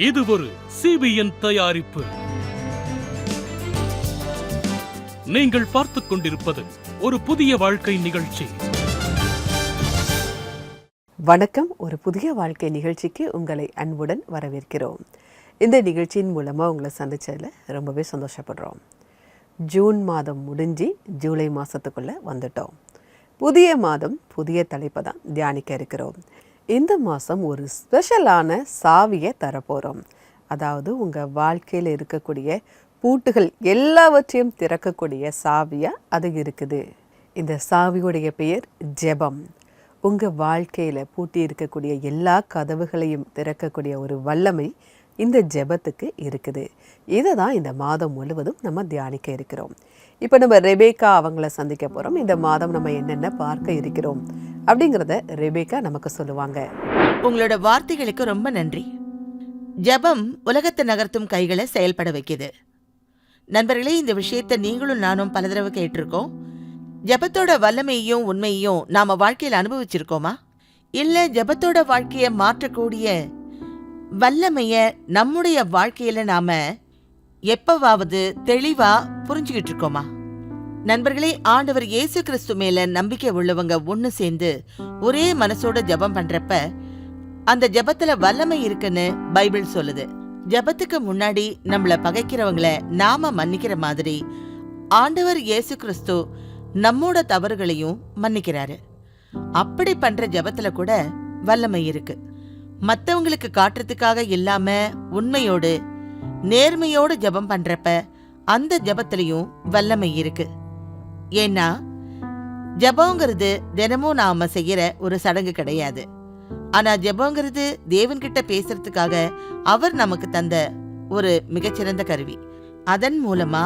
இது ஒரு CBN தயாரிப்பு. நீங்கள் பார்த்துக் கொண்டிருப்பது ஒரு புதிய வாழ்க்கை நிகழ்ச்சி. வணக்கம். ஒரு புதிய வாழ்க்கை நிகழ்ச்சிக்கு உங்களை அன்புடன் வரவேற்கிறோம். இந்த நிகழ்ச்சியின் மூலமாக உங்களை சந்திச்சதில் ரொம்பவே சந்தோஷப்படுறோம். ஜூன் மாதம் முடிஞ்சு ஜூலை மாதத்துக்குள்ளே வந்துட்டோம். புதிய மாதம் புதிய தலைப்பை தான் தியானிக்க இருக்கிறோம். இந்த மாதம் ஒரு ஸ்பெஷலான சாவியை தரப்போகிறோம். அதாவது உங்கள் வாழ்க்கையில் இருக்கக்கூடிய பூட்டுகள் எல்லாவற்றையும் திறக்கக்கூடிய சாவியாக அது இருக்குது. இந்த சாவியுடைய பெயர் ஜெபம். உங்கள் வாழ்க்கையில் பூட்டி இருக்கக்கூடிய எல்லா கதவுகளையும் திறக்கக்கூடிய ஒரு வல்லமை இந்த ஜெபத்துக்கு இருக்குது. இதை தான் இந்த மாதம் முழுவதும் நம்ம தியானிக்க இருக்கிறோம். இப்போ நம்ம ரெபேக்கா அவங்கள சந்திக்க போகிறோம். இந்த மாதம் நம்ம என்னென்ன பார்க்க இருக்கிறோம் அப்படிங்கிறத ரெபேக்கா நமக்கு சொல்லுவாங்க. உங்களோட வார்த்தைகளுக்கு ரொம்ப நன்றி. ஜெபம் உலகத்தை நகர்த்தும் கைகளை செயல்பட வைக்குது. நண்பர்களே, இந்த விஷயத்தை நீங்களும் நானும் பல தடவை கேட்டிருக்கோம். ஜெபத்தோட வல்லமையையும் உண்மையையும் நாம வாழ்க்கையில் அனுபவிச்சிருக்கோமா? இல்ல ஜெபத்தோட வாழ்க்கையை மாற்றக்கூடிய வல்லமைய நம்முடைய வாழ்க்கையில நாம எப்பவாவது தெளிவா புரிஞ்சுக்கிட்டு இருக்கோமா? நண்பர்களே, ஆண்டவர் இயேசு கிறிஸ்து மேல நம்பிக்கை உள்ளவங்க ஒண்ணு சேர்ந்து ஒரே மனசோட ஜெபம் பண்றப்ப அந்த ஜெபத்துல வல்லமை இருக்குன்னு பைபிள் சொல்லுது. ஜெபத்துக்கு முன்னாடி நம்மள பகைக்கிறவங்கள நாம மன்னிக்கிற மாதிரி ஆண்டவர் இயேசு கிறிஸ்து நம்மோட தவறுகளையும் மன்னிக்கிறாரு. அப்படி பண்ற ஜெபத்துல கூட வல்லமை இருக்கு. மத்தவங்களுக்கு காட்டுறதுக்காக இல்லாம உண்மையோடு நேர்மையோடு ஜெபம் பண்றப்ப அந்த ஜெபத்திலையும் வல்லமை இருக்கு. ஏன்னா ஜெபங்கிறது தினமும் நாம செய்யற ஒரு சடங்கு கிடையாது. ஆனா ஜெபங்கிறது தேவன்கிட்ட பேசுறதுக்காக அவர் நமக்கு தந்த ஒரு மிகச்சிறந்த கருவி. அதன் மூலமா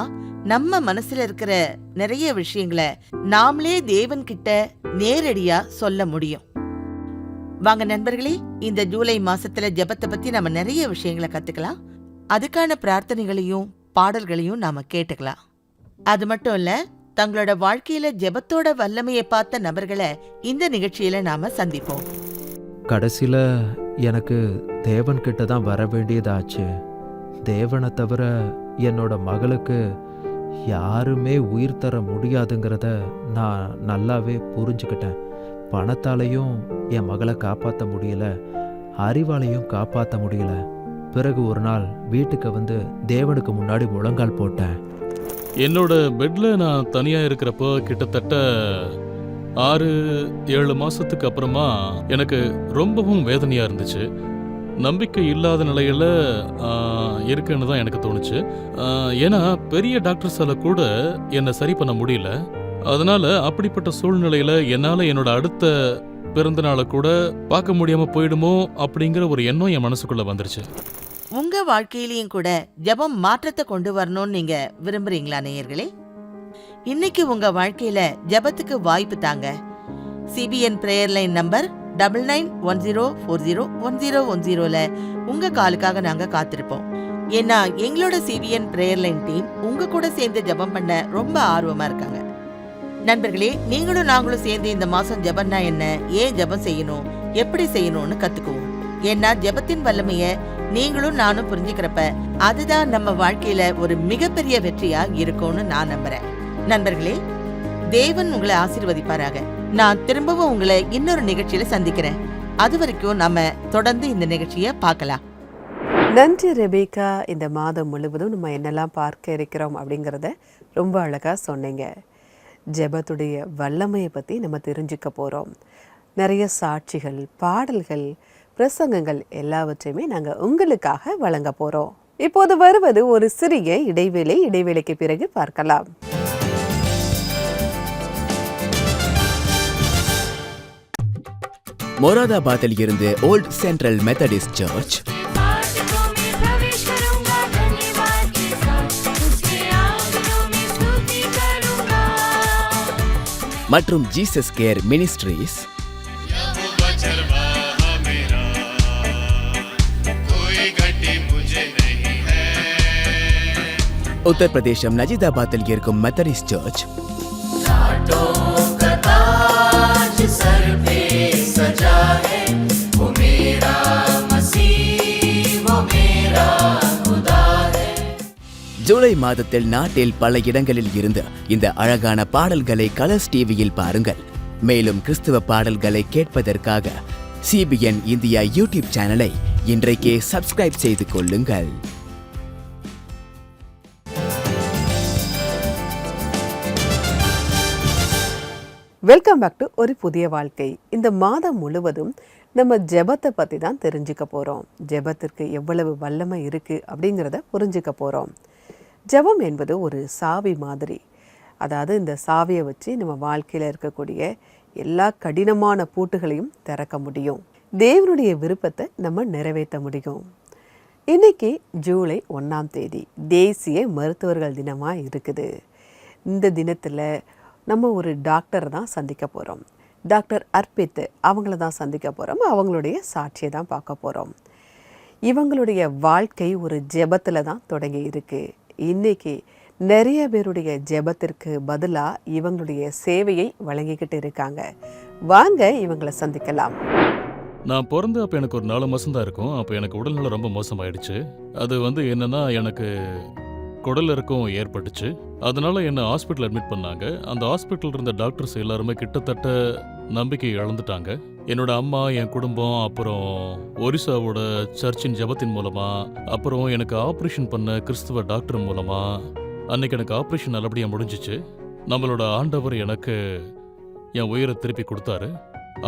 நம்ம மனசுல இருக்கிற நிறைய விஷயங்களை நாமளே தேவன்கிட்ட நேரடியா சொல்ல முடியும். வாங்க நண்பர்களே, இந்த ஜூலை மாசத்துல ஜெபத்தை பத்தி நம்ம நிறைய விஷயங்களை கத்துக்கலாம். அதுக்கான பிரார்த்தனைகளையும் பாடல்களையும் நாம கேட்டுக்கலாம். அது மட்டும் இல்ல, தங்களோட வாழ்க்கையில ஜெபத்தோட வல்லமையை பார்த்த நபர்களை இந்த நிகழ்ச்சியில நாம சந்திப்போம். கடைசியில் எனக்கு தேவன்கிட்ட தான் வர வேண்டியதாச்சு. தேவனை தவிர என்னோட மகளுக்கு யாருமே உயிர் தர முடியாதுங்கிறத நான் நல்லாவே புரிஞ்சுக்கிட்டேன். பணத்தாலையும் என் மகளை காப்பாற்ற முடியல, அறிவாலையும் காப்பாற்ற முடியல. பிறகு ஒரு நாள் வீட்டுக்கு வந்து தேவனுக்கு முன்னாடி முழங்கால் போட்டேன். என்னோட பெட்ல நான் தனியா இருக்கிறப்போ கிட்டத்தட்ட 6-7 மாசத்துக்கு அப்புறமா எனக்கு ரொம்பவும் வேதனையா இருந்துச்சு. நம்பிக்கை இல்லாத நிலையில இருக்குன்னு தான் எனக்கு தோணுச்சு. ஏன்னா பெரிய டாக்டர்ஸால கூட என்னை சரி பண்ண முடியல. அதனால அப்படிப்பட்ட சூழ்நிலையில என்னால என்னோட அடுத்த பிறந்த நாளை கூட பார்க்க முடியாம போயிடுமோ அப்படிங்கிற ஒரு எண்ணம் என் மனசுக்குள்ள வந்துருச்சு. உங்க வாழ்க்கையிலையும் கூட ஜெபம் மாற்றத்தை கொண்டு வரணும்னு நீங்க விரும்புறீங்களா நேயர்களே? இன்னைக்கு உங்க வாழ்க்கையில ஜெபத்துக்கு வாய்ப்பு தாங்க. CBN பிரேயர் லைன் நம்பர் 9910401010ல உங்க காலுக்காக நாங்க காத்திருப்போம். ஏன்னா எங்களோட CBN பிரேயர் லைன் டீம் உங்க கூட சேர்ந்து ஜெபம் பண்ண ரொம்ப ஆர்வமா இருக்காங்க. நண்பர்களே, நீங்களும் நாங்களும் சேர்ந்து இந்த மாசம் ஜெபம்னா என்ன, ஏன் ஜெபம் செய்யணும், எப்படி செய்யணும்னு கத்துக்குவோம். ஏன்னா ஜெபத்தின் வல்லமைய நீங்களும் நானும் புரிஞ்சுக்கிறப்ப அதுதான் நம்ம வாழ்க்கையில ஒரு மிகப்பெரிய வெற்றியா இருக்கும்னு நான் நம்புறேன். நண்பர்களே, தேவன் உங்களை ஆசீர்வதிப்பாராக. நான் திரும்பவும் உங்களை இன்னொரு நிகழ்ச்சியில சந்திக்கிறேன். அது வரைக்கும் நம்ம தொடர்ந்து இந்த நிகழ்ச்சியை பார்க்கலாம். நன்றி ரெபேக்கா. இந்த மாதம் முழுவதும் நம்ம என்னெல்லாம் பார்க்க இருக்கிறோம் அப்படிங்கிறத ரொம்ப அழகாக சொன்னீங்க. ஜெபத்துடைய வல்லமையை பற்றி நம்ம தெரிஞ்சுக்க போகிறோம். நிறைய சாட்சிகள், பாடல்கள், பிரசங்கங்கள் எல்லாவற்றையுமே நாங்கள் உங்களுக்காக வழங்க போகிறோம். இப்போது வருவது ஒரு சிறிய இடைவேளை. இடைவேளைக்கு பிறகு பார்க்கலாம். மொராதாபாத்தில் இருந்து ஓல்ட் சென்ட்ரல் மெத்தடிஸ்ட் சர்ச் மற்றும் ஜீசஸ் கேர் மினிஸ்ட்ரீஸ் உத்தரப்பிரதேசம் நஜீதாபாத்தில் இருக்கும் மெத்தடிஸ்ட் சர்ச் सजा है वो मेरा मसीह वो मेरा ஜூலை மாதத்தில் நாட்டில் பல இடங்களில் இருந்து இந்த அழகான பாடல்களை கலர்ஸ் டிவியில் பாருங்கள். மேலும் கிறிஸ்துவ பாடல்களை கேட்பதற்காக CBN இந்தியா யூடியூப் சேனலை இன்றைக்கே சப்ஸ்கிரைப் செய்து கொள்ளுங்கள். வெல்கம் பேக் டு ஒரு புதிய வாழ்க்கை. இந்த மாதம் முழுவதும் நம்ம ஜெபத்தை பற்றி தான் தெரிஞ்சுக்க போகிறோம். ஜெபத்திற்கு எவ்வளவு வல்லமை இருக்குது அப்படிங்கிறத புரிஞ்சுக்க போகிறோம். ஜெபம் என்பது ஒரு சாவி மாதிரி. அதாவது இந்த சாவியை வச்சு நம்ம வாழ்க்கையில் இருக்கக்கூடிய எல்லா கடினமான பூட்டுகளையும் திறக்க முடியும். தேவனுடைய விருப்பத்தை நம்ம நிறைவேற்ற முடியும். இன்றைக்கி ஜூலை 1ஆம் தேதி தேசிய மருத்துவர்கள் தினமாக இருக்குது. இந்த தினத்தில் நம்ம ஒரு டாக்டரை தான் சந்திக்க போகிறோம். டாக்டர் அர்பித் அவங்கள தான் சந்திக்க போகிறோம். அவங்களுடைய சாட்சியை தான் பார்க்க போகிறோம். இவங்களுடைய வாழ்க்கை ஒரு ஜெபத்தில் தான் தொடங்கி இருக்குது. இன்றைக்கி நிறைய பேருடைய ஜெபத்திற்கு பதிலாக இவங்களுடைய சேவையை வழங்கிக்கிட்டு இருக்காங்க. வாங்க இவங்களை சந்திக்கலாம். நான் பிறந்து அப்போ எனக்கு ஒரு 4 மாதம் தான் இருக்கும். அப்போ எனக்கு உடல்நலம் ரொம்ப மோசமாயிடுச்சு. அது என்னன்னா எனக்கு குடல் இறக்கம் ஏற்பட்டுச்சு. அதனால என்னை ஹாஸ்பிட்டல் அட்மிட் பண்ணாங்க. அந்த ஹாஸ்பிட்டல் இருந்த டாக்டர்ஸ் எல்லாருமே கிட்டத்தட்ட நம்பிக்கை இழந்துட்டாங்க. என்னோட அம்மா, என் குடும்பம், அப்புறம் ஒரிசாவோட சர்ச்சின் ஜெபத்தின் மூலமா, அப்புறம் எனக்கு ஆப்ரேஷன் பண்ண கிறிஸ்துவ டாக்டர் மூலமா அன்னைக்கு எனக்கு ஆப்ரேஷன் நல்லபடியாக முடிஞ்சிச்சு. நம்மளோட ஆண்டவர் எனக்கு என் உயிரை திருப்பி கொடுத்தாரு.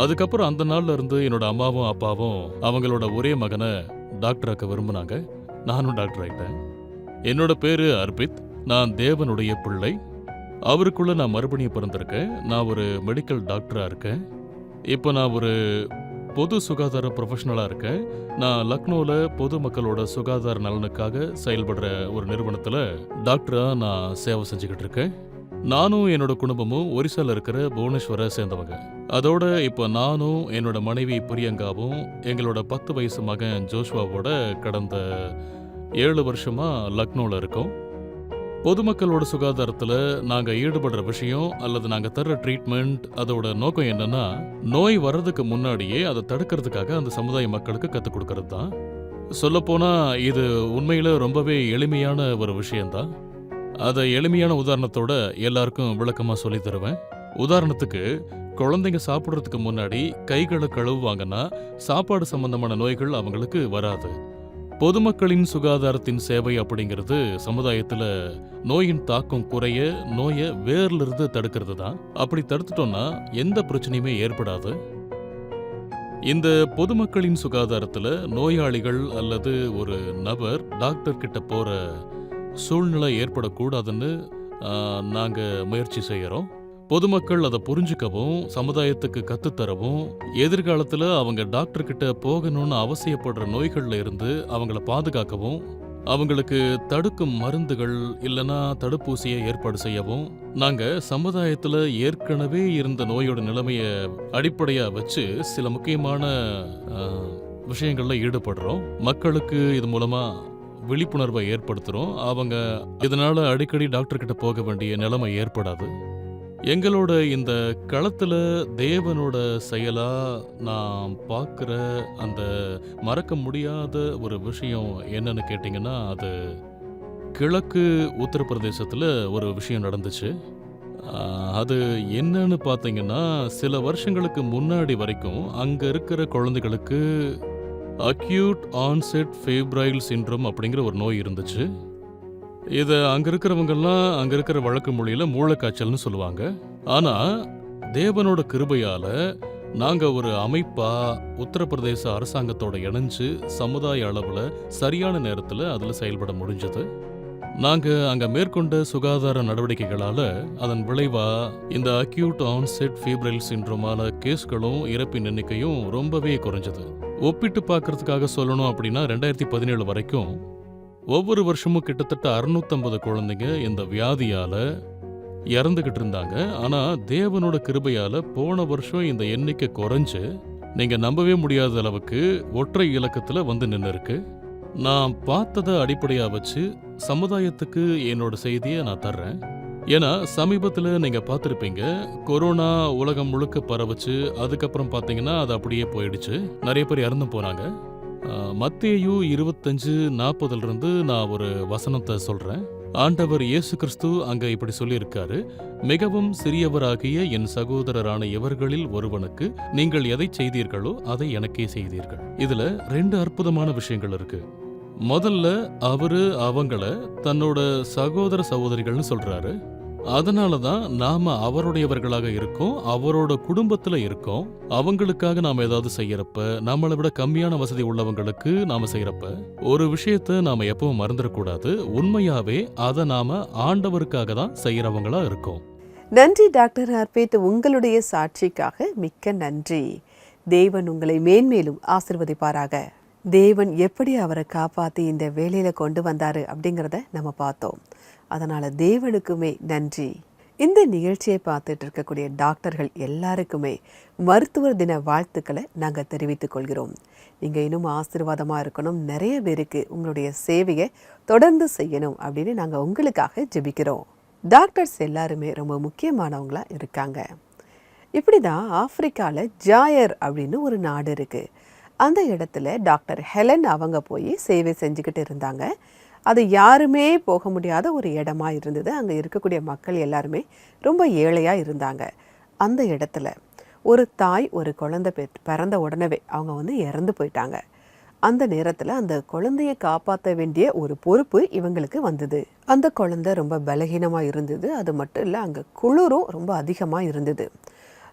அதுக்கப்புறம் அந்த நாள்ல இருந்து என்னோட அம்மாவும் அப்பாவும் அவங்களோட ஒரே மகனை டாக்டராக்க விரும்பினாங்க. நானும் டாக்டர் ஆயிட்டேன். என்னோட பேரு அர்பித். நான் தேவனுடைய பிள்ளை. அவருக்குள்ள நான் மறுபடியும் பிறந்திருக்கேன். நான் ஒரு மெடிக்கல் டாக்டராக இருக்கேன். இப்போ நான் ஒரு பொது சுகாதார ப்ரொஃபஷனலாக இருக்கேன். நான் லக்னோவில் பொதுமக்களோட சுகாதார நலனுக்காக செயல்படுற ஒரு நிறுவனத்தில் டாக்டராக நான் சேவை செஞ்சுக்கிட்டு இருக்கேன். நானும் என்னோட குடும்பமும் ஒரிசால இருக்கிற புவனேஸ்வரை சேர்ந்தவங்க. அதோட இப்போ நானும் என்னோட மனைவி பிரியங்காவும் எங்களோட 10 வயசு மகன் ஜோஷ்வாவோட கடந்த 7 வருஷமா லக்னோவில் இருக்கோம். பொதுமக்களோட சுகாதாரத்தில் நாங்கள் ஈடுபடுற விஷயம் அல்லது நாங்கள் தர்ற ட்ரீட்மெண்ட், அதோட நோக்கம் என்னன்னா, நோய் வர்றதுக்கு முன்னாடியே அதை தடுக்கிறதுக்காக அந்த சமுதாய மக்களுக்கு கற்றுக் கொடுக்கறது தான். சொல்லப்போனால் இது உண்மையில் ரொம்பவே எளிமையான ஒரு விஷயந்தான். அதை எளிமையான உதாரணத்தோட எல்லாருக்கும் விளக்கமாக சொல்லி தருவேன். உதாரணத்துக்கு, குழந்தைங்க சாப்பிட்றதுக்கு முன்னாடி கைகளை கழுவுவாங்கன்னா சாப்பாடு சம்பந்தமான நோய்கள் அவங்களுக்கு வராது. பொதுமக்களின் சுகாதாரத்தின் சேவை அப்படிங்கிறது சமுதாயத்தில் நோயின் தாக்கம் குறைய, நோயை வேர்லிருந்து தடுக்கிறது தான். அப்படி தடுத்துட்டோம்னா எந்த பிரச்சனையுமே ஏற்படாது. இந்த பொதுமக்களின் சுகாதாரத்தில் நோயாளிகள் அல்லது ஒரு நபர் டாக்டர் கிட்ட போகிற சூழ்நிலை ஏற்படக்கூடாதுன்னு நாங்கள் முயற்சி செய்கிறோம். பொதுமக்கள் அதை புரிஞ்சுக்கவும், சமுதாயத்துக்கு கற்றுத்தரவும், எதிர்காலத்தில் அவங்க டாக்டர் கிட்ட போகணும்னு அவசியப்படுற நோய்களில் இருந்து அவங்கள பாதுகாக்கவும், அவங்களுக்கு தடுக்கும் மருந்துகள் இல்லைன்னா தடுப்பூசியை ஏற்பாடு செய்யவும் நாங்கள் சமுதாயத்தில் ஏற்கனவே இருந்த நோயோட நிலைமையை அடிப்படையாக வச்சு சில முக்கியமான விஷயங்களில் ஈடுபடுறோம். மக்களுக்கு இது மூலமாக விழிப்புணர்வை ஏற்படுத்துகிறோம். அவங்க இதனால் அடிக்கடி டாக்டர் கிட்ட போக வேண்டிய நிலைமை ஏற்படாது. எங்களோட இந்த களத்தில் தேவனோட செயலாக நான் பார்க்குற அந்த மறக்க முடியாத ஒரு விஷயம் என்னன்னு கேட்டிங்கன்னா, அது கிழக்கு உத்தரப்பிரதேசத்தில் ஒரு விஷயம் நடந்துச்சு. அது என்னன்னு பார்த்தீங்கன்னா, சில வருஷங்களுக்கு முன்னாடி வரைக்கும் அங்கே இருக்கிற குழந்தைகளுக்கு அக்யூட் ஆன்செட் ஃபேப்ரைல் சிண்ட்ரோம் அப்படிங்கிற ஒரு நோய் இருந்துச்சு. இதை அங்கே இருக்கிறவங்கெல்லாம் அங்கே இருக்கிற வழக்கு மொழியில் மூளைக்காய்ச்சல்னு சொல்லுவாங்க. ஆனால் தேவனோட கிருபையால் நாங்கள் ஒரு அமைப்பாக உத்தரப்பிரதேச அரசாங்கத்தோட இணைஞ்சு சமுதாய அளவில் சரியான நேரத்தில் அதில் செயல்பட முடிஞ்சது. நாங்கள் அங்கே மேற்கொண்ட சுகாதார நடவடிக்கைகளால் அதன் விளைவாக இந்த அக்யூட் ஆன்செட் ஃபீப்ரைல் சிண்ட்ரோமால கேஸ்களும் இறப்பின் எண்ணிக்கையும் ரொம்பவே குறைஞ்சது. ஒப்பிட்டு பார்க்கறதுக்காக சொல்லணும் அப்படின்னா 2017 வரைக்கும் ஒவ்வொரு வருஷமும் கிட்டத்தட்ட 650 குழந்தைங்க இந்த வியாதியால் இறந்துக்கிட்டு இருந்தாங்க. ஆனால் தேவனோட கிருபையால் போன வருஷம் இந்த எண்ணிக்கை குறைஞ்சு நீங்கள் நம்பவே முடியாத அளவுக்கு ஒற்றை இலக்கத்தில் வந்து நின்று இருக்கு. நான் பார்த்ததை அடிப்படையாக வச்சு சமுதாயத்துக்கு என்னோட செய்தியை நான் தர்றேன். ஏன்னா சமீபத்தில் நீங்கள் பார்த்துருப்பீங்க, கொரோனா உலகம் முழுக்க பரவுச்சு. அதுக்கப்புறம் பார்த்தீங்கன்னா அது அப்படியே போயிடுச்சு. நிறைய பேர் இறந்து போனாங்க. மத்தேயு 25:40 நான் ஒரு வசனத்தை சொல்கிறேன். ஆண்டவர் இயேசு கிறிஸ்து அங்க இப்படி சொல்லியிருக்காரு, மிகவும் சிறியவராகிய என் சகோதரரான இவர்களில் ஒருவனுக்கு நீங்கள் எதை செய்தீர்களோ அதை எனக்கே செய்தீர்கள். இதுல 2 அற்புதமான விஷயங்கள் இருக்கு. முதல்ல அவரு அவங்கள தன்னோட சகோதர சகோதரிகள்னு சொல்றாரு. அதனாலதான் நாம அவருடையவர்களாக இருக்கோம், அவரோட குடும்பத்துல இருக்கோம். அவங்களுக்காக நாம ஏதாவது செய்யறப்ப, நம்மளை விட கம்மியான வசதி உள்ளவங்களுக்கு நாம செய்யறப்ப ஒரு விஷயத்த நாம எப்பவும் மறந்துடக்கூடாது. உண்மையாவே அதை நாம ஆண்டவருக்காக தான் செய்யறவங்களா இருக்கோம். நன்றி டாக்டர் ஹார்பேட், உங்களுடைய சாட்சிக்காக மிக்க நன்றி. தேவன் உங்களை மேன்மேலும் ஆசீர்வதிப்பாராக. தேவன் எப்படி அவரை காப்பாற்றி இந்த வேலையில கொண்டு வந்தாரு அப்படிங்கிறத நம்ம பார்த்தோம். அதனால தேவனுக்குமே நன்றி. இந்த நிகழ்ச்சியை பார்த்துட்டு இருக்கக்கூடிய டாக்டர்கள் எல்லாருக்குமே மருத்துவர் தின வாழ்த்துக்களை நாங்கள் தெரிவித்துக் கொள்கிறோம். நீங்கள் இன்னும் ஆசீர்வாதமாக இருக்கணும், நிறைய பேருக்கு உங்களுடைய சேவையை தொடர்ந்து செய்யணும் அப்படின்னு நாங்கள் உங்களுக்காக ஜெபிக்கிறோம். டாக்டர்ஸ் எல்லாருமே ரொம்ப முக்கியமானவங்களா இருக்காங்க. இப்படி தான் ஆப்பிரிக்காவில் ஜாயர் அப்படின்னு ஒரு நாடு இருக்குது. அந்த இடத்துல டாக்டர் ஹெலன் அவங்க போய் சேவை செஞ்சுக்கிட்டு இருந்தாங்க. அது யாருமே போக முடியாத ஒரு இடமா இருந்தது. அங்கே இருக்கக்கூடிய மக்கள் எல்லாருமே ரொம்ப ஏழையாக இருந்தாங்க. அந்த இடத்துல ஒரு தாய் ஒரு குழந்தை பிறந்த உடனே அவங்க இறந்து போயிட்டாங்க. அந்த நேரத்தில் அந்த குழந்தையை காப்பாற்ற வேண்டிய ஒரு பொறுப்பு இவங்களுக்கு வந்தது. அந்த குழந்தை ரொம்ப பலகீனமாக இருந்தது. அது மட்டும் இல்லை, அங்கே குளிரும் ரொம்ப அதிகமாக இருந்தது.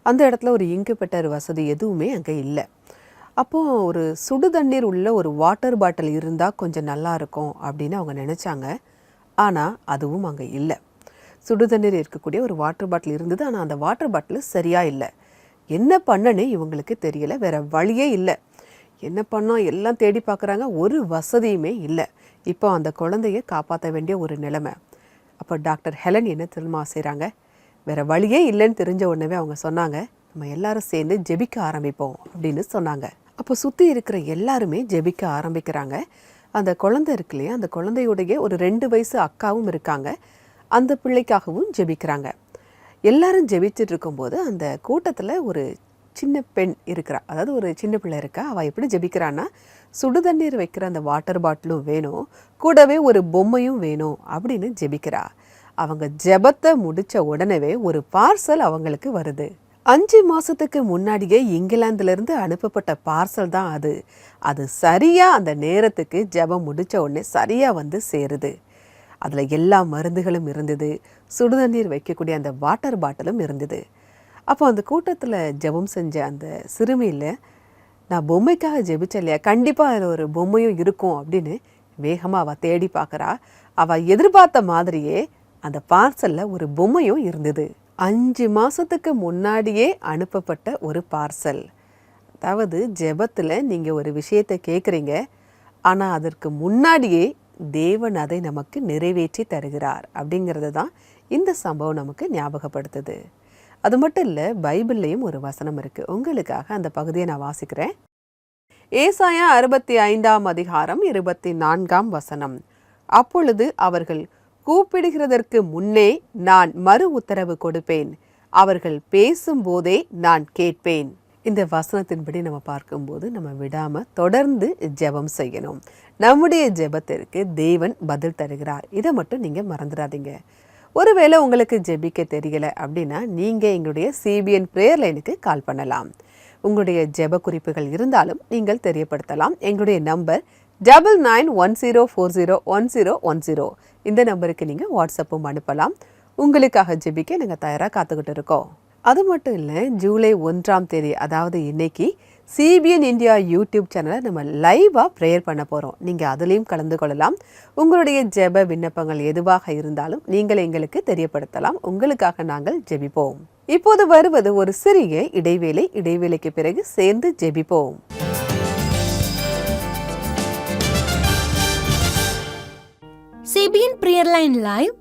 அந்த இடத்துல ஒரு இன்குபேட்டர் வசதி எதுவுமே அங்கே இல்லை. அப்போது ஒரு சுடு தண்ணீர் உள்ள ஒரு வாட்டர் பாட்டில் இருந்தால் கொஞ்சம் நல்லா இருக்கும் அப்படின்னு அவங்க நினச்சாங்க. ஆனால் அதுவும் அங்கே இல்லை. சுடு தண்ணீர் இருக்கக்கூடிய ஒரு வாட்டர் பாட்டில் இருந்தது, ஆனால் அந்த வாட்டர் பாட்டில் சரியாக இல்லை. என்ன பண்ணனே இவங்களுக்கு தெரியலை, வேறு வழியே இல்லை. என்ன பண்ணோம் எல்லாம் தேடி பார்க்குறாங்க, ஒரு வசதியுமே இல்லை. இப்போ அந்த குழந்தைய காப்பாற்ற வேண்டிய ஒரு நிலைமை. அப்போ டாக்டர் ஹெலன் என்ன தெரியுமா செய்கிறாங்க, வேறு வழியே இல்லைன்னு தெரிஞ்ச உடனே அவங்க சொன்னாங்க, நம்ம எல்லாரும் சேர்ந்து ஜெபிக்க ஆரம்பிப்போம் அப்படின்னு சொன்னாங்க. அப்போ சுற்றி இருக்கிற எல்லாருமே ஜெபிக்க ஆரம்பிக்கிறாங்க. அந்த குழந்தை இருக்கு இல்லையா, அந்த குழந்தையுடைய ஒரு 2 வயசு அக்காவும் இருக்காங்க. அந்த பிள்ளைக்காகவும் ஜெபிக்கிறாங்க. எல்லாரும் ஜெபிச்சுட்டு இருக்கும்போது அந்த கூட்டத்தில் ஒரு சின்ன பெண் இருக்கிறா, அதாவது ஒரு சின்ன பிள்ளை இருக்கா. அவள் எப்படி ஜெபிக்கிறான்னா, சுடு தண்ணீர் வைக்கிற அந்த வாட்டர் பாட்டிலும் வேணும், கூடவே ஒரு பொம்மையும் வேணும் அப்படின்னு ஜெபிக்கிறா. அவங்க ஜெபத்தை முடித்த உடனே ஒரு பார்சல் அவங்களுக்கு வருது. 5 மாதத்துக்கு முன்னாடியே இங்கிலாந்துலேருந்து அனுப்பப்பட்ட பார்சல் தான் அது. அது சரியாக அந்த நேரத்துக்கு ஜெபம் முடித்த உடனே சரியாக சேருது. அதில் எல்லா மருந்துகளும் இருந்தது, சுடுதண்ணீர் வைக்கக்கூடிய அந்த வாட்டர் பாட்டிலும் இருந்தது. அப்போ அந்த கூட்டத்தில் ஜெபம் செஞ்ச அந்த சிறுமியில், நான் பொம்மைக்காக ஜெபிச்சேன் இல்லையா, கண்டிப்பாக அதில் ஒரு பொம்மையும் இருக்கும் அப்படின்னு வேகமாக அவள் தேடி பார்க்குறா. அவள் எதிர்பார்த்த மாதிரியே அந்த பார்சலில் ஒரு பொம்மையும் இருந்தது. 5 மாதத்துக்கு முன்னாடியே அனுப்பப்பட்ட ஒரு பார்சல். அதாவது ஜெபத்தில் நீங்கள் ஒரு விஷயத்தை கேட்குறீங்க, ஆனால் அதற்கு முன்னாடியே தேவன் அதை நமக்கு நிறைவேற்றி தருகிறார் அப்படிங்கிறது தான் இந்த சம்பவம் நமக்கு ஞாபகப்படுத்துது. அது மட்டும் இல்லை, பைபிள்லேயும் ஒரு வசனம் இருக்குது. உங்களுக்காக அந்த பகுதியை நான் வாசிக்கிறேன். ஏசாயா 65ஆம் அதிகாரம் 24ஆம் வசனம். அப்பொழுது அவர்கள் கூப்பிடுகிறதற்கு முன்னே நான் மறு உத்தரவு கொடுப்பேன், அவர்கள் பேசும்போதே நான் கேட்பேன். இந்த வசனத்தின்படி நம்ம பார்க்கும்போது நம்ம விடாமல் தொடர்ந்து ஜெபம் செய்யணும். நம்முடைய ஜெபத்திற்கு தேவன் பதில் தருகிறார். இதை மட்டும் நீங்கள் மறந்துடாதீங்க. ஒருவேளை உங்களுக்கு ஜெபிக்க தெரியல அப்படின்னா நீங்கள் எங்களுடைய CBN ப்ரேயர் லைனுக்கு கால் பண்ணலாம். உங்களுடைய ஜெப குறிப்புகள் இருந்தாலும் நீங்கள் தெரியப்படுத்தலாம். எங்களுடைய நம்பர் 9910401010. இந்த நம்பருக்கு நீங்கள் வாட்ஸ்அப்பும் அனுப்பலாம். உங்களுக்காக ஜெபிக்க நாங்கள் தயாராக காத்துக்கிட்டு இருக்கோம். அது மட்டும் இல்லை, ஜூலை 1ஆம் தேதி, அதாவது இன்னைக்கு CBN இந்தியா யூடியூப் சேனலை நம்ம லைவாக ப்ரேயர் பண்ண போகிறோம். நீங்கள் அதுலேயும் கலந்து கொள்ளலாம். உங்களுடைய ஜெப விண்ணப்பங்கள் எதுவாக இருந்தாலும் நீங்கள் எங்களுக்கு தெரியப்படுத்தலாம். உங்களுக்காக நாங்கள் ஜெபிப்போம். இப்போது வருவது ஒரு சிறிய இடைவேளை. இடைவேளைக்கு பிறகு சேர்ந்து ஜெபிப்போம். CBN பிரேயர் லைன் லைவ்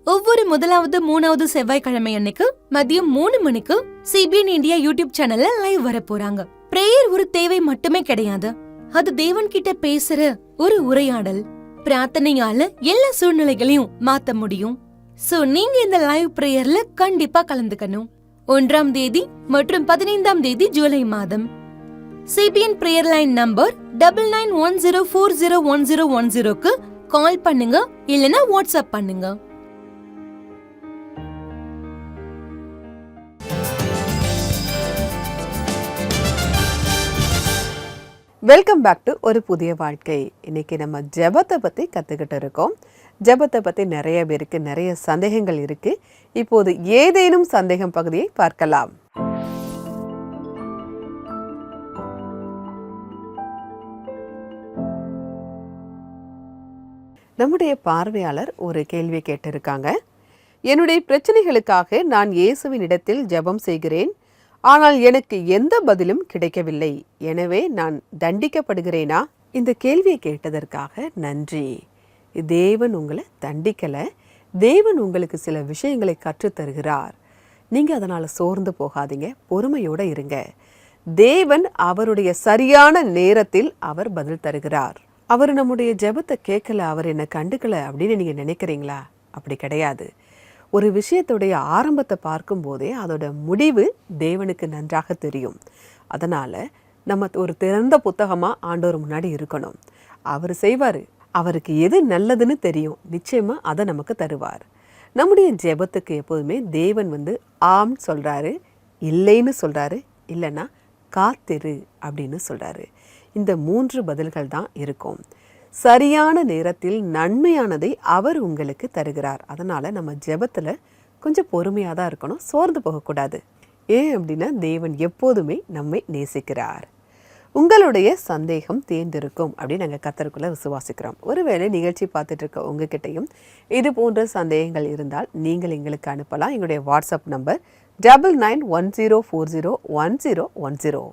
ஒவ்வொரு முதலாவது 3வது செவ்வாய்க்கிழமை அன்னைக்கு மதியம் 3 மணிக்கு CBN இந்தியா யூடியூப் சேனல்ல லைவ் வர போறாங்க. பிரேயர் ஒரு தேவை மட்டுமே கிடையாது, அது தேவன் கிட்ட பேசுற ஒரு உரையாடல். பிரார்த்தனையால எல்லா சூழ்நிலைகளையும் மாத்த முடியும். சோ நீங்க இந்த லைவ் பிரேயர்ல கண்டிப்பா கலந்துக்கணும். 1ஆம் தேதி மற்றும் 15ஆம் தேதி ஜூலை மாதம். CBN பிரேயர் லைன் நம்பர் 9910401010க்கு கால் பண்ணுங்க இல்லனா வாட்ஸ்அப் பண்ணுங்க. வெல்கம் பேக் டு ஒரு புதிய வாழ்க்கை. இன்னைக்கு நம்ம ஜெபத்தை பற்றி கற்றுக்கிட்டு இருக்கோம். ஜெபத்தை பற்றி நிறைய பேருக்கு நிறைய சந்தேகங்கள் இருக்கு. இப்போது ஏதேனும் சந்தேகம் பகுதியை பார்க்கலாம். நம்முடைய பார்வையாளர் ஒரு கேள்வி கேட்டிருக்காங்க. என்னுடைய பிரச்சனைகளுக்காக நான் இயேசுவின் இடத்தில் ஜெபம் செய்கிறேன், ஆனால் எனக்கு எந்த பதிலும் கிடைக்கவில்லை. எனவே நான் தண்டிக்கப்படுகிறேனா? இந்த கேள்வியை கேட்டதற்காக நன்றி. தேவன் உங்களை தண்டிக்கலை. தேவன் உங்களுக்கு சில விஷயங்களை கற்றுத்தருகிறார். நீங்கள் அதனால் சோர்ந்து போகாதீங்க, பொறுமையோடு இருங்க. தேவன் அவருடைய சரியான நேரத்தில் அவர் பதில் தருகிறார். அவர் நம்முடைய ஜெபத்தை கேட்கல, அவர் என்னை கண்டுக்கலை அப்படின்னு நீங்கள் நினைக்கிறீங்களா? அப்படி கிடையாது. ஒரு விஷயத்துடைய ஆரம்பத்தை பார்க்கும்போதே அதோட முடிவு தேவனுக்கு நன்றாக தெரியும். அதனால் நம்ம ஒரு திறந்த புத்தகமாக ஆண்டவர் முன்னாடி இருக்கணும். அவர் செய்வார். அவருக்கு எது நல்லதுன்னு தெரியும். நிச்சயமாக அதை நமக்கு தருவார். நம்முடைய ஜெபத்துக்கு எப்போதுமே தேவன் ஆம் சொல்கிறாரு, இல்லைன்னு சொல்கிறாரு, இல்லைன்னா காத்திரு அப்படின்னு சொல்கிறாரு. இந்த 3 பதில்கள் தான் இருக்கும். சரியான நேரத்தில் நன்மையானதை அவர் உங்களுக்கு தருகிறார். அதனால் நம்ம ஜெபத்தில் கொஞ்சம் பொறுமையாக தான் இருக்கணும், சோர்ந்து போகக்கூடாது. ஏன் அப்படின்னா தேவன் எப்போதுமே நம்மை நேசிக்கிறார். உங்களுடைய சந்தேகம் தேர்ந்திருக்கும் அப்படின்னு நாங்கள் கர்த்தருக்குள்ள விசுவாசிக்கிறோம். ஒருவேளை நிகழ்ச்சி பார்த்துட்டு இருக்க உங்ககிட்டையும் இது போன்ற சந்தேகங்கள் இருந்தால் நீங்கள் எங்களுக்கு அனுப்பலாம். எங்களுடைய வாட்ஸ்அப் நம்பர் 9910401010.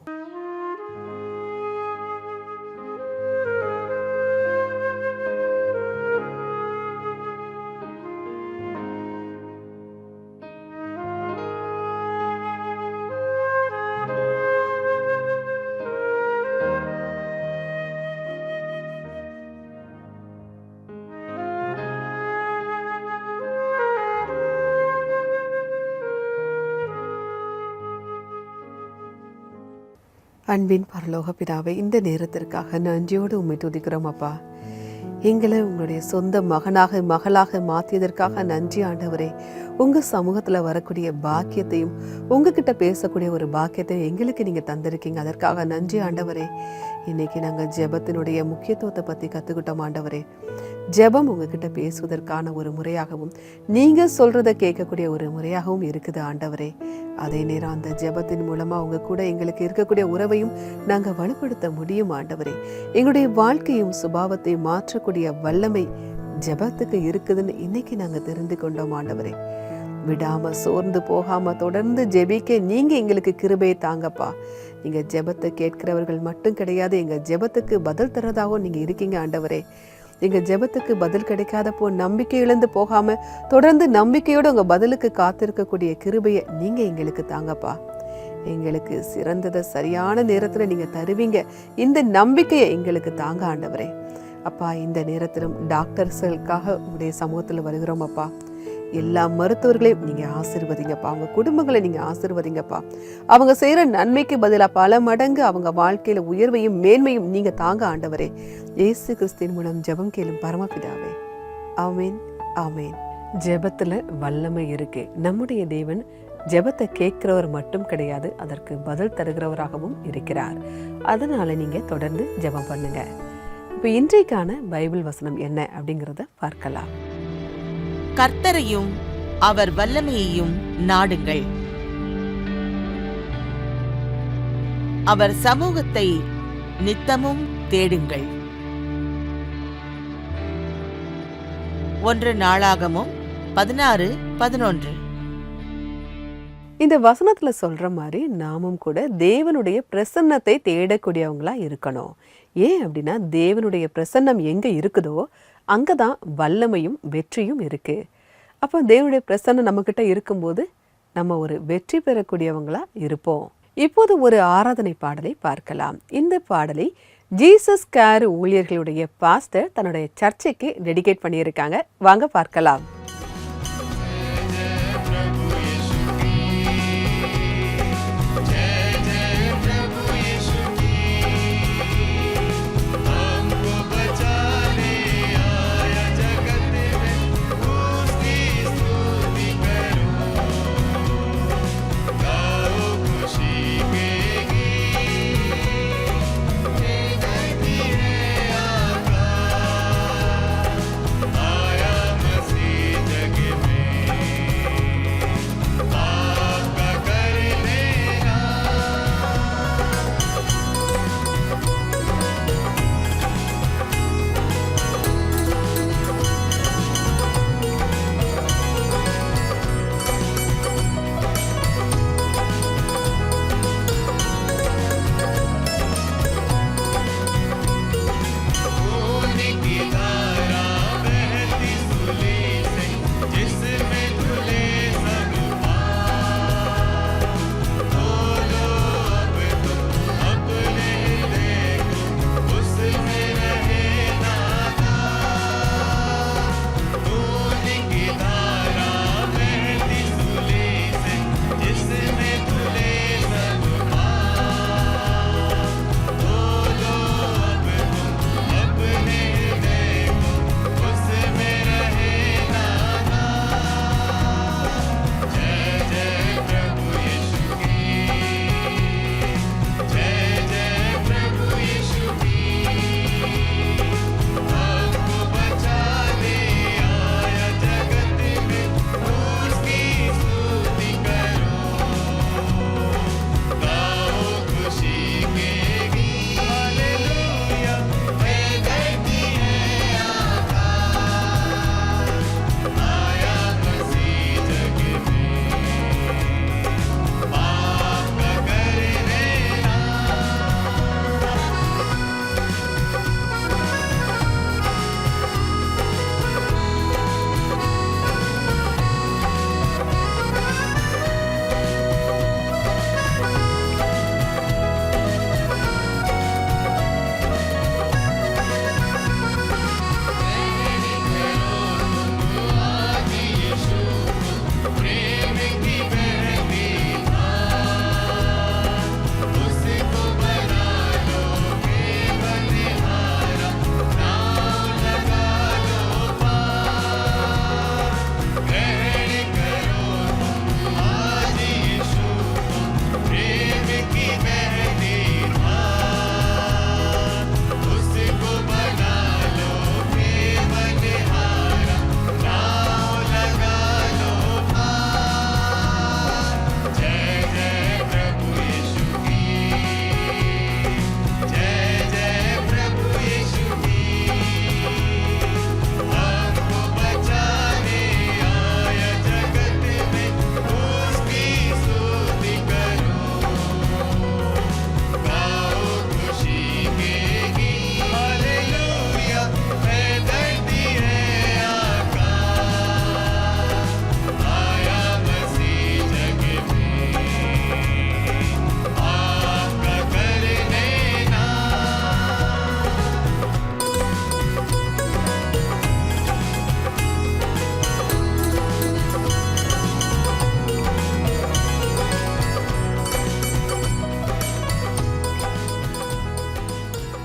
அன்பின் பரலோக பிதாவே, இந்த நேரத்திற்காக நன்றியோடு உம்மை துதிக்கிறோம் அப்பா. எங்களை உங்களுடைய சொந்த மகனாக மகளாக மாற்றியதற்காக நன்றி ஆண்டவரே. உங்கள் சமூகத்தில் வரக்கூடிய பாக்கியத்தையும் உங்ககிட்ட பேசக்கூடிய ஒரு பாக்கியத்தையும் எங்களுக்கு நீங்கள் தந்திருக்கீங்க. அதற்காக நன்றி ஆண்டவரே. இன்னைக்கு நாங்கள் ஜெபத்தினுடைய முக்கியத்துவத்தை பற்றி கற்றுக்கிட்டோம் ஆண்டவரே. ஜெபம் உங்ககிட்ட பேசுவதற்கான ஒரு முறையாகவும் நீங்கள் சொல்கிறத கேட்கக்கூடிய ஒரு முறையாகவும் இருக்குது ஆண்டவரே. அதே நேரம் அந்த ஜெபத்தின் மூலமாக உங்க கூட எங்களுக்கு இருக்கக்கூடிய உறவையும் நாங்கள் வலுப்படுத்த முடியும் ஆண்டவரே. எங்களுடைய வாழ்க்கையும் சுபாவத்தையும் மாற்றக்கூடிய வல்லமை ஜெபத்துக்கு இருக்குதுன்னு இன்னைக்கு நாங்கள் தெரிந்து கொண்டோம் ஆண்டவரே. விடாம சோர்ந்து போகாம தொடர்ந்து ஜெபிக்க நீங்க எங்களுக்கு கிருபையை தாங்கப்பா. நீங்க ஜெபத்தை கேட்கிறவர்கள் மட்டும் கிடையாது, எங்க ஜெபத்துக்கு பதில் தரதாகவும் நீங்க இருக்கீங்க ஆண்டவரே. எங்க ஜெபத்துக்கு பதில் கிடைக்காதப்போ நம்பிக்கை இழந்து போகாம தொடர்ந்து நம்பிக்கையோட உங்க பதிலுக்கு காத்திருக்கக்கூடிய கிருபையை நீங்க எங்களுக்கு தாங்கப்பா. எங்களுக்கு சிறந்ததை சரியான நேரத்துல நீங்க தருவீங்க, இந்த நம்பிக்கையை எங்களுக்கு தாங்க ஆண்டவரே. அப்பா, இந்த நேரத்திலும் டாக்டர்ஸ்களுக்காக உங்களுடைய சமூகத்துல வருகிறோம் அப்பா. எல்லா மருத்துவர்களையும் நீங்க ஆசீர்வதிங்கப்பா. அவங்க குடும்பங்களை நீங்க ஆசீர்வதிங்கப்பா. அவங்க செய்யற நன்மைக்கு பதிலாக பல மடங்கு அவங்க வாழ்க்கையில உயர்வையும் மேன்மையும் நீங்க தாங்க ஆண்டவரே. இயேசு கிறிஸ்துவின் மூலம் ஜெபம் கேளும் பரமபிதாவே. ஆமேன், ஆமேன். ஜெபத்துல வல்லமை இருக்கு. நம்முடைய தேவன் ஜெபத்தை கேட்கிறவர் மட்டும் கிடையாது, அதற்கு பதில் தருகிறவராகவும் இருக்கிறார். அதனால நீங்க தொடர்ந்து ஜெபம் பண்ணுங்க. இப்போ இன்றைக்கான பைபிள் வசனம் என்ன அப்படிங்கிறத பார்க்கலாம். கர்த்தரையும் அவர் வல்லமையையும் நாடுங்கள், அவர் சமூகத்தை நித்தமும் தேடுங்கள். 1 நாளாகமம் 16:11. இந்த வசனத்துல சொல்ற மாதிரி நாமும் கூட தேவனுடைய பிரசன்னத்தை தேடக்கூடியவங்களா இருக்கணும். ஏன் அப்படின்னா தேவனுடைய பிரசன்னம் எங்க இருக்குதோ அங்கதான் வல்லமையும் வெற்றியும் இருக்கு. அப்போ தேவனுடைய பிரசன்னம் நம்ம கிட்ட இருக்கும்போது நம்ம ஒரு வெற்றி பெறக்கூடியவங்களா இருப்போம். இப்போது ஒரு ஆராதனை பாடலை பார்க்கலாம். இந்த பாடலை ஜீசஸ் கேர் ஊழியர்களுடைய பாஸ்டர் தன்னுடைய சர்ச்சைக்கு டெடிகேட் பண்ணியிருக்காங்க. வாங்க பார்க்கலாம்.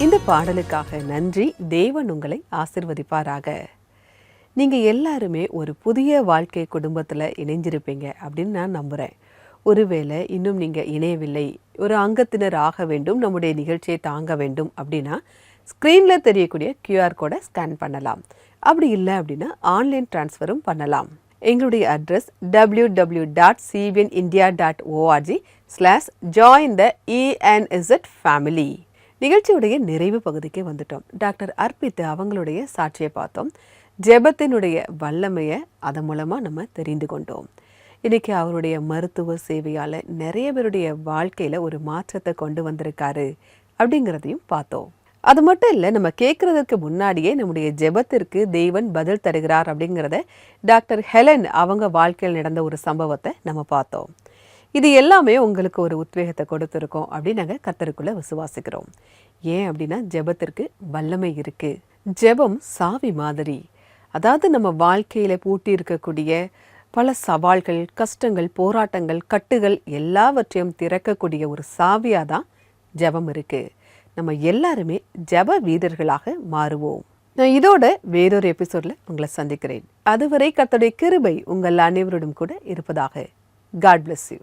இந்த பாடலுக்காக நன்றி. தேவன் உங்களை ஆசிர்வதிப்பாராக. நீங்கள் எல்லாருமே ஒரு புதிய வாழ்க்கை குடும்பத்தில் இணைஞ்சிருப்பீங்க அப்படின்னு நான் நம்புகிறேன். ஒருவேளை இன்னும் நீங்கள் இணையவில்லை, ஒரு அங்கத்தினர் ஆக வேண்டும், நம்முடைய நிகழ்ச்சியை தாங்க வேண்டும் அப்படின்னா ஸ்க்ரீனில் தெரியக்கூடிய QR கோடை ஸ்கேன் பண்ணலாம். அப்படி இல்லை அப்படின்னா ஆன்லைன் டிரான்ஸ்ஃபரும் பண்ணலாம். எங்களுடைய அட்ரஸ் www.cbnindia.org/join-the-ENZ-family. நிகழ்ச்சியுடைய நிறைவு பகுதிக்கு வந்துட்டோம். டாக்டர் அர்ப்பித் அவங்களுடைய சாட்சியை பார்த்தோம். ஜெபத்தினுடைய வல்லமையை அதன் மூலமாக நம்ம தெரிந்து கொண்டோம். இன்றைக்கி அவருடைய மருத்துவ சேவையால் நிறைய பேருடைய வாழ்க்கையில் ஒரு மாற்றத்தை கொண்டு வந்திருக்காரு அப்படிங்கிறதையும் பார்த்தோம். அது மட்டும் இல்லை, நம்ம கேட்குறதுக்கு முன்னாடியே நம்முடைய ஜெபத்திற்கு தேவன் பதில் தருகிறார் அப்படிங்கிறத டாக்டர் ஹெலன் அவங்க வாழ்க்கையில் நடந்த ஒரு சம்பவத்தை நம்ம பார்த்தோம். இது எல்லாமே உங்களுக்கு ஒரு உத்வேகத்தை கொடுத்துருக்கோம் அப்படின்னு நாங்கள் கர்த்தருக்குள்ளே விசுவாசிக்கிறோம். ஏன் அப்படின்னா ஜெபத்திற்கு வல்லமை இருக்குது. ஜெபம் சாவி மாதிரி. அதாவது நம்ம வாழ்க்கையில் பூட்டி இருக்கக்கூடிய பல சவால்கள், கஷ்டங்கள், போராட்டங்கள், கட்டுகள் எல்லாவற்றையும் திறக்கக்கூடிய ஒரு சாவியாக தான் ஜெபம் இருக்குது. நம்ம எல்லாருமே ஜெப வீரர்களாக மாறுவோம். நான் இதோட வேறொரு எபிசோடில் உங்களை சந்திக்கிறேன். அதுவரை கர்த்தருடைய கிருபை உங்கள் அனைவரோடும் கூட இருப்பதாக. God bless you.